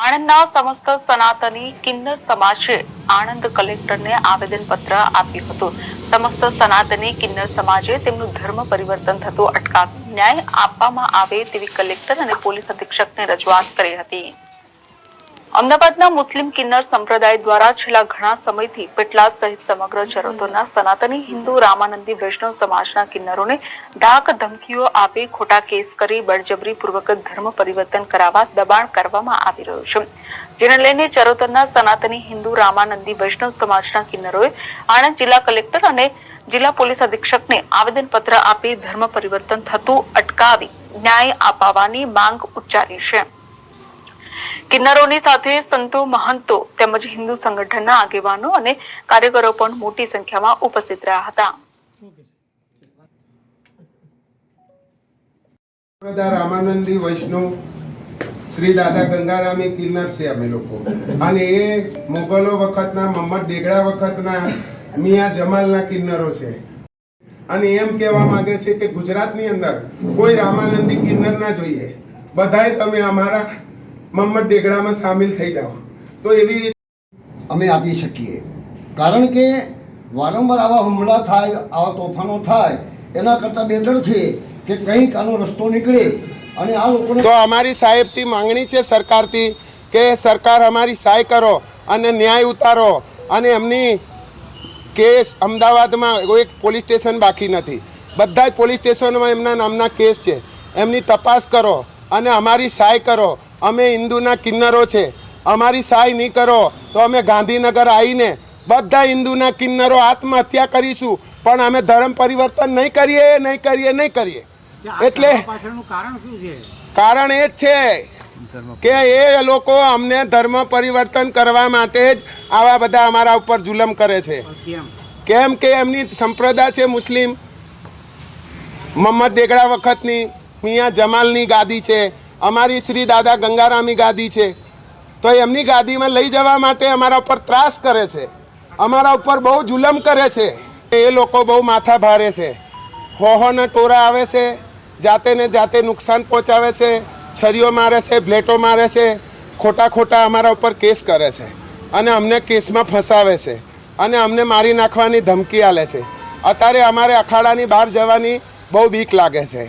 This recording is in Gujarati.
આણંદના સમસ્ત સનાતની કિન્નર સમાજે આણંદ કલેક્ટરને આવેદનપત્ર આપ્યું હતું। સમસ્ત સનાતની કિન્નર સમાજે તેમનું ધર્મ પરિવર્તન થતું અટકાવી ન્યાય આપવામાં આવે તેવી કલેક્ટર અને પોલીસ અધિક્ષકને રજૂઆત કરી હતી। અમદાવાદના મુસ્લિમ કિન્નર સંપ્રદાય દ્વારા છેલ્લા ઘણા સમયથી પેટલાદ સહિત સમગ્ર ચરોતરના સનાતની હિન્દુ રામાનંદી વૈષ્ણવ સમાજના કિન્નરોને ધાક ધમકીઓ આપી ખોટા કેસ કરી બળજબરીપૂર્વક ધર્મ પરિવર્તન કરાવવા દબાણ કરવામાં આવી રહ્યું છે, જેને લઈને ચરોતરના સનાતની હિન્દુ રામાનંદી વૈષ્ણવ સમાજના કિન્નરોએ આણંદ જિલ્લા કલેક્ટર અને જિલ્લા પોલીસ અધિક્ષકને આવેદનપત્ર આપી ધર્મ પરિવર્તન થતું અટકાવી ન્યાય અપાવવાની માંગ ઉચ્ચારી છે। કિન્નરોની સાથે સંતો, મહંતો તેમજ હિન્દુ સંગઠનના આગેવાનો અને કાર્યકરો પણ મોટી સંખ્યામાં ઉપસ્થિત રહ્યા હતા। રામાનંદી વૈષ્ણવ શ્રી દાદા ગંગારામી કિન્નર છે અમે લોકો, અને એ મોગલો વખતના મોહમ્મદ ડેગડા વખતના મિયા જમાલના કિન્નરો છે। અને એમ કહેવા માંગે છે કે ગુજરાતની અંદર કોઈ રામાનંદી કિન્નર ના જોઈએ, બધાએ તમે અમારા મોહમ્મદ ડેગડામાં સામેલ થઈ જાઓ। તો એવી રીતે અમે આપી શકીએ, કારણ કે વારંવાર આવા હુમલા થાય, આવા તોફાનો થાય, એના કરતાં બેટર છે કે કંઈક આનો રસ્તો નીકળે અને આ લોકોને તો અમારી સાહેબથી માંગણી છે સરકારથી કે સરકાર અમારી સહાય કરો અને ન્યાય ઉતારો, અને એમની કેસ અમદાવાદમાં કોઈ પોલીસ સ્ટેશન બાકી નથી, બધા જ પોલીસ સ્ટેશનોમાં એમના નામના કેસ છે, એમની તપાસ કરો અને અમારી સહાય કરો। અમે હિન્દુના કિન્નરો છે, અમારી સહાય નહીં કરો તો અમે ગાંધીનગર આવીને બધા હિન્દુના કિન્નરો આત્મહત્યા કરીશું, પણ અમે ધર્મ પરિવર્તન નહીં કરીએ। એટલે કારણ એ જ છે કે એ લોકો અમને ધર્મ પરિવર્તન કરવા માટે જ આવા બધા અમારા ઉપર જુલમ કરે છે। કેમ કે એમની સંપ્રદાય છે મુસ્લિમ, મોહમ્મદ ડેગડા વખતની મિયા જમાલની ગાદી છે, અમારી શ્રી દાદા ગંગારામી ગાદી છે, તો એમની ગાદીમાં લઈ જવા માટે અમારા ઉપર ત્રાસ કરે છે, અમારા ઉપર બહુ જુલમ કરે છે। એ લોકો બહુ માથા ભારે છે, હોહોના ટોરા આવે છે, જાતે ને જાતે નુકસાન પહોંચાવે છે, છરીઓ મારે છે, બ્લેટો મારે છે, ખોટા અમારા ઉપર કેસ કરે છે અને અમને કેસમાં ફસાવે છે અને અમને મારી નાખવાની ધમકી આલે છે। અત્યારે અમારે અખાડાની બહાર જવાની બહુ બીક લાગે છે।